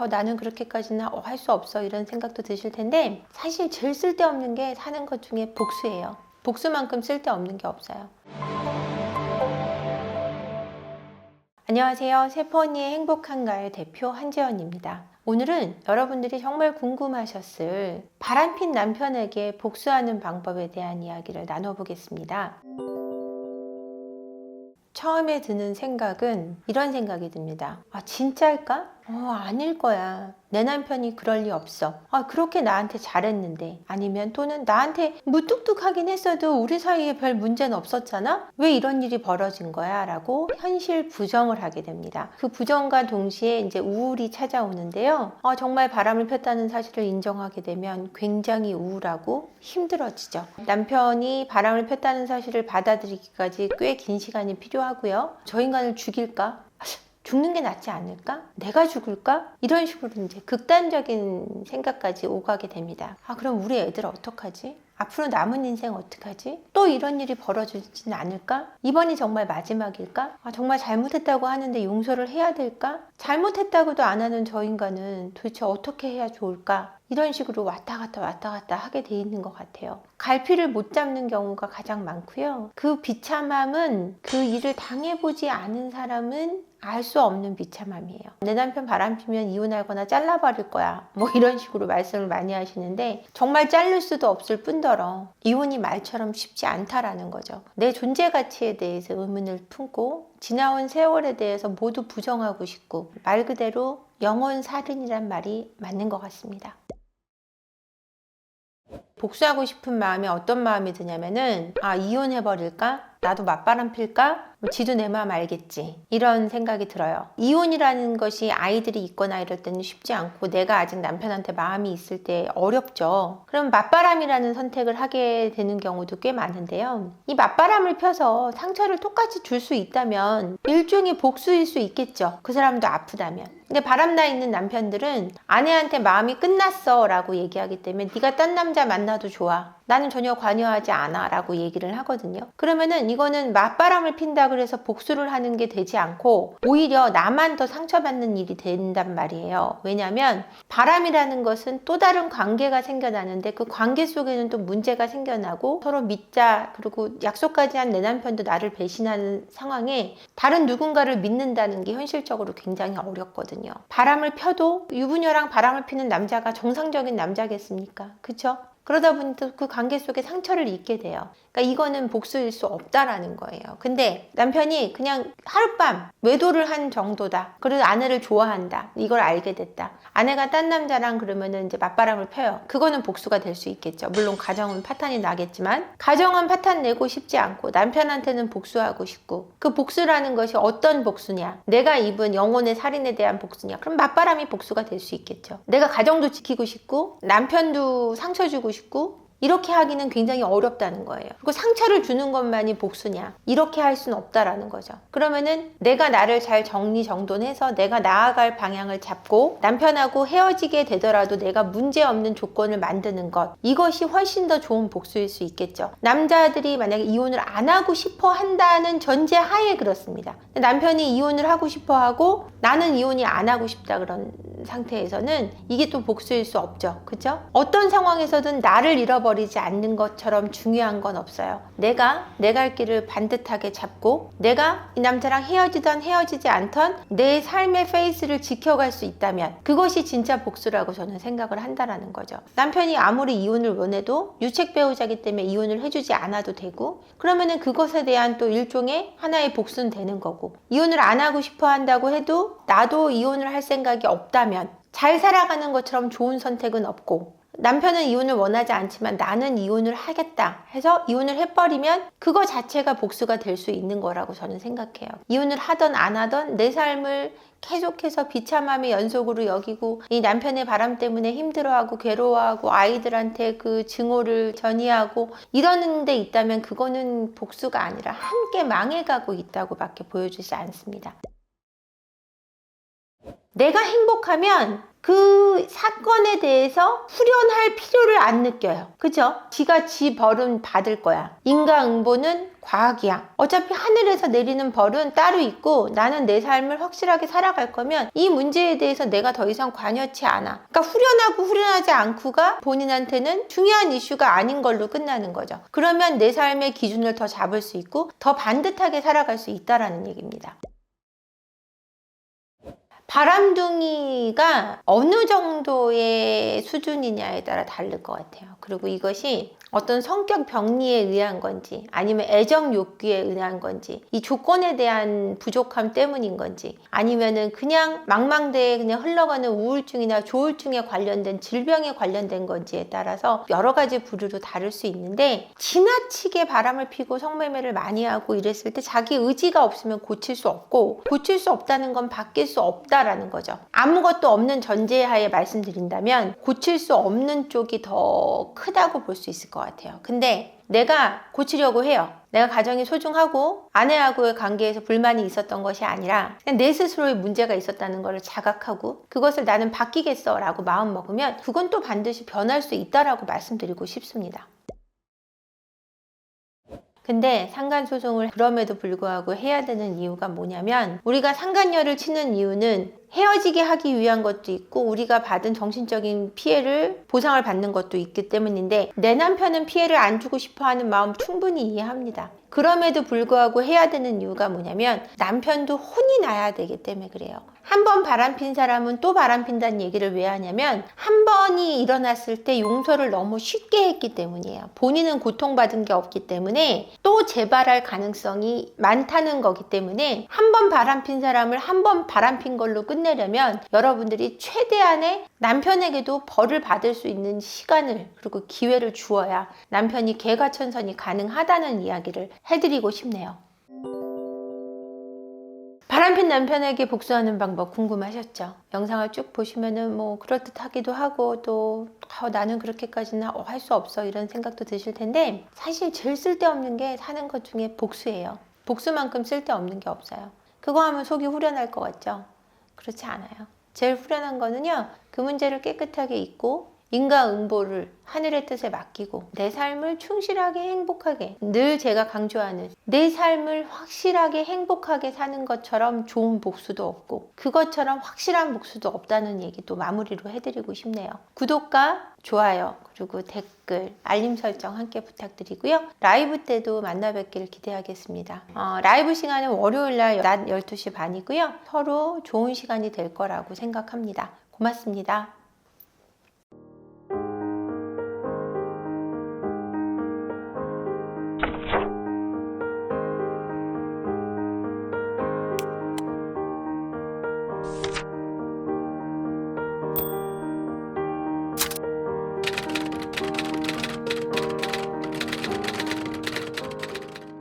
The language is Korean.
나는 그렇게까지는 할 수 없어 이런 생각도 드실 텐데 사실 제일 쓸데없는 게 사는 것 중에 복수예요. 복수만큼 쓸데없는 게 없어요. 안녕하세요. 세포언니의 행복한가요 대표 한재원입니다. 오늘은 여러분들이 정말 궁금하셨을 바람핀 남편에게 복수하는 방법에 대한 이야기를 나눠보겠습니다. 처음에 드는 생각은 이런 생각이 듭니다. 진짜일까? 아닐 거야. 내 남편이 그럴 리 없어. 그렇게 나한테 잘했는데. 아니면 또는 나한테 무뚝뚝하긴 했어도 우리 사이에 별 문제는 없었잖아? 왜 이런 일이 벌어진 거야? 라고 현실 부정을 하게 됩니다. 그 부정과 동시에 이제 우울이 찾아오는데요. 정말 바람을 폈다는 사실을 인정하게 되면 굉장히 우울하고 힘들어지죠. 남편이 바람을 폈다는 사실을 받아들이기까지 꽤 긴 시간이 필요하고요. 저 인간을 죽일까? 죽는 게 낫지 않을까? 내가 죽을까? 이런 식으로 이제 극단적인 생각까지 오가게 됩니다. 그럼 우리 애들 어떡하지? 앞으로 남은 인생 어떡하지? 또 이런 일이 벌어지진 않을까? 이번이 정말 마지막일까? 정말 잘못했다고 하는데 용서를 해야 될까? 잘못했다고도 안 하는 저 인간은 도대체 어떻게 해야 좋을까? 이런 식으로 왔다 갔다 하게 돼 있는 것 같아요. 갈피를 못 잡는 경우가 가장 많고요. 그 비참함은 그 일을 당해보지 않은 사람은 알 수 없는 비참함이에요. 내 남편 바람피면 이혼하거나 잘라버릴 거야. 이런 식으로 말씀을 많이 하시는데 정말 자를 수도 없을 뿐더러 이혼이 말처럼 쉽지 않다라는 거죠. 내 존재 가치에 대해서 의문을 품고 지나온 세월에 대해서 모두 부정하고 싶고 말 그대로 영혼 살인이란 말이 맞는 것 같습니다. 복수하고 싶은 마음이 어떤 마음이 드냐면은 이혼해버릴까? 나도 맞바람 필까? 지도 내 마음 알겠지. 이런 생각이 들어요. 이혼이라는 것이 아이들이 있거나 이럴 때는 쉽지 않고 내가 아직 남편한테 마음이 있을 때 어렵죠. 그럼 맞바람이라는 선택을 하게 되는 경우도 꽤 많은데요. 이 맞바람을 펴서 상처를 똑같이 줄 수 있다면 일종의 복수일 수 있겠죠. 그 사람도 아프다면. 근데 바람나 있는 남편들은 아내한테 마음이 끝났어 라고 얘기하기 때문에 네가 딴 남자 만나도 좋아. 나는 전혀 관여하지 않아 라고 얘기를 하거든요. 그러면은 이거는 맞바람을 핀다 그래서 복수를 하는 게 되지 않고 오히려 나만 더 상처받는 일이 된단 말이에요. 왜냐하면 바람이라는 것은 또 다른 관계가 생겨나는데 그 관계 속에는 또 문제가 생겨나고 서로 믿자 그리고 약속까지 한 내 남편도 나를 배신하는 상황에 다른 누군가를 믿는다는 게 현실적으로 굉장히 어렵거든요. 바람을 펴도 유부녀랑 바람을 피는 남자가 정상적인 남자겠습니까? 그쵸? 그러다 보니 또 그 관계 속에 상처를 입게 돼요. 그러니까 이거는 복수일 수 없다라는 거예요. 근데 남편이 그냥 하룻밤 외도를 한 정도다. 그리고 아내를 좋아한다. 이걸 알게 됐다. 아내가 딴 남자랑 그러면은 이제 맞바람을 펴요. 그거는 복수가 될 수 있겠죠. 물론 가정은 파탄이 나겠지만 가정은 파탄 내고 싶지 않고 남편한테는 복수하고 싶고 그 복수라는 것이 어떤 복수냐? 내가 입은 영혼의 살인에 대한 복수냐? 그럼 맞바람이 복수가 될 수 있겠죠. 내가 가정도 지키고 싶고 남편도 상처 주고 싶고 이렇게 하기는 굉장히 어렵다는 거예요. 그리고 상처를 주는 것만이 복수냐? 이렇게 할 수는 없다라는 거죠. 그러면은 내가 나를 잘 정리정돈해서 내가 나아갈 방향을 잡고 남편하고 헤어지게 되더라도 내가 문제없는 조건을 만드는 것, 이것이 훨씬 더 좋은 복수일 수 있겠죠. 남자들이 만약에 이혼을 안 하고 싶어 한다는 전제 하에 그렇습니다. 남편이 이혼을 하고 싶어 하고 나는 이혼이 안 하고 싶다 그런 상태에서는 이게 또 복수일 수 없죠. 그죠? 어떤 상황에서든 나를 잃어버리지 않는 것처럼 중요한 건 없어요. 내가 내 갈 길을 반듯하게 잡고 내가 이 남자랑 헤어지던 헤어지지 않던 내 삶의 페이스를 지켜갈 수 있다면 그것이 진짜 복수라고 저는 생각을 한다라는 거죠. 남편이 아무리 이혼을 원해도 유책 배우자기 때문에 이혼을 해주지 않아도 되고 그러면은 그것에 대한 또 일종의 하나의 복수는 되는 거고 이혼을 안 하고 싶어 한다고 해도 나도 이혼을 할 생각이 없다면 잘 살아가는 것처럼 좋은 선택은 없고 남편은 이혼을 원하지 않지만 나는 이혼을 하겠다 해서 이혼을 해버리면 그거 자체가 복수가 될 수 있는 거라고 저는 생각해요. 이혼을 하던 안 하던 내 삶을 계속해서 비참함의 연속으로 여기고 이 남편의 바람 때문에 힘들어하고 괴로워하고 아이들한테 그 증오를 전이하고 이러는 데 있다면 그거는 복수가 아니라 함께 망해가고 있다고 밖에 보여주지 않습니다. 내가 행복하면 그 사건에 대해서 후련할 필요를 안 느껴요. 그죠? 지가 지 벌은 받을 거야. 인과응보는 과학이야. 어차피 하늘에서 내리는 벌은 따로 있고 나는 내 삶을 확실하게 살아갈 거면 이 문제에 대해서 내가 더 이상 관여치 않아. 그러니까 후련하고 후련하지 않고가 본인한테는 중요한 이슈가 아닌 걸로 끝나는 거죠. 그러면 내 삶의 기준을 더 잡을 수 있고 더 반듯하게 살아갈 수 있다라는 얘기입니다. 바람둥이가 어느 정도의 수준이냐에 따라 다를 것 같아요. 그리고 이것이 어떤 성격 병리에 의한 건지 아니면 애정 욕구에 의한 건지 이 조건에 대한 부족함 때문인 건지 아니면은 그냥 망망대해 그냥 흘러가는 우울증이나 조울증에 관련된 질병에 관련된 건지에 따라서 여러 가지 부류로 다를 수 있는데 지나치게 바람을 피고 성매매를 많이 하고 이랬을 때 자기 의지가 없으면 고칠 수 없고 고칠 수 없다는 건 바뀔 수 없다라는 거죠. 아무것도 없는 전제하에 말씀드린다면 고칠 수 없는 쪽이 더 크다고 볼 수 있을 것 같아요. 근데 내가 고치려고 해요. 내가 가정이 소중하고 아내하고의 관계에서 불만이 있었던 것이 아니라 그냥 내 스스로의 문제가 있었다는 것을 자각하고 그것을 나는 바뀌겠어 라고 마음 먹으면 그건 또 반드시 변할 수 있다라고 말씀드리고 싶습니다. 근데 상간소송을 그럼에도 불구하고 해야 되는 이유가 뭐냐면 우리가 상간녀를 치는 이유는 헤어지게 하기 위한 것도 있고 우리가 받은 정신적인 피해를 보상을 받는 것도 있기 때문인데 내 남편은 피해를 안 주고 싶어 하는 마음 충분히 이해합니다. 그럼에도 불구하고 해야 되는 이유가 뭐냐면 남편도 혼이 나야 되기 때문에 그래요. 한 번 바람핀 사람은 또 바람핀다는 얘기를 왜 하냐면 한 번이 일어났을 때 용서를 너무 쉽게 했기 때문이에요. 본인은 고통받은 게 없기 때문에 또 재발할 가능성이 많다는 거기 때문에 한 번 바람핀 사람을 한 번 바람핀 걸로 끝내려면 여러분들이 최대한의 남편에게도 벌을 받을 수 있는 시간을 그리고 기회를 주어야 남편이 개과천선이 가능하다는 이야기를 해드리고 싶네요. 바람핀 남편에게 복수하는 방법 궁금하셨죠? 영상을 쭉 보시면은 뭐 그럴듯하기도 하고 또 나는 그렇게까지는 할 수 없어 이런 생각도 드실 텐데 사실 제일 쓸데없는 게 사는 것 중에 복수예요. 복수만큼 쓸데없는 게 없어요. 그거 하면 속이 후련할 것 같죠? 그렇지 않아요. 제일 후련한 거는요, 그 문제를 깨끗하게 잊고 인과응보를 하늘의 뜻에 맡기고 내 삶을 충실하게 행복하게 늘 제가 강조하는 내 삶을 확실하게 행복하게 사는 것처럼 좋은 복수도 없고 그것처럼 확실한 복수도 없다는 얘기도 마무리로 해드리고 싶네요. 구독과 좋아요 그리고 댓글 알림 설정 함께 부탁드리고요. 라이브 때도 만나 뵙기를 기대하겠습니다. 라이브 시간은 월요일날 낮 12시 반이고요. 서로 좋은 시간이 될 거라고 생각합니다. 고맙습니다.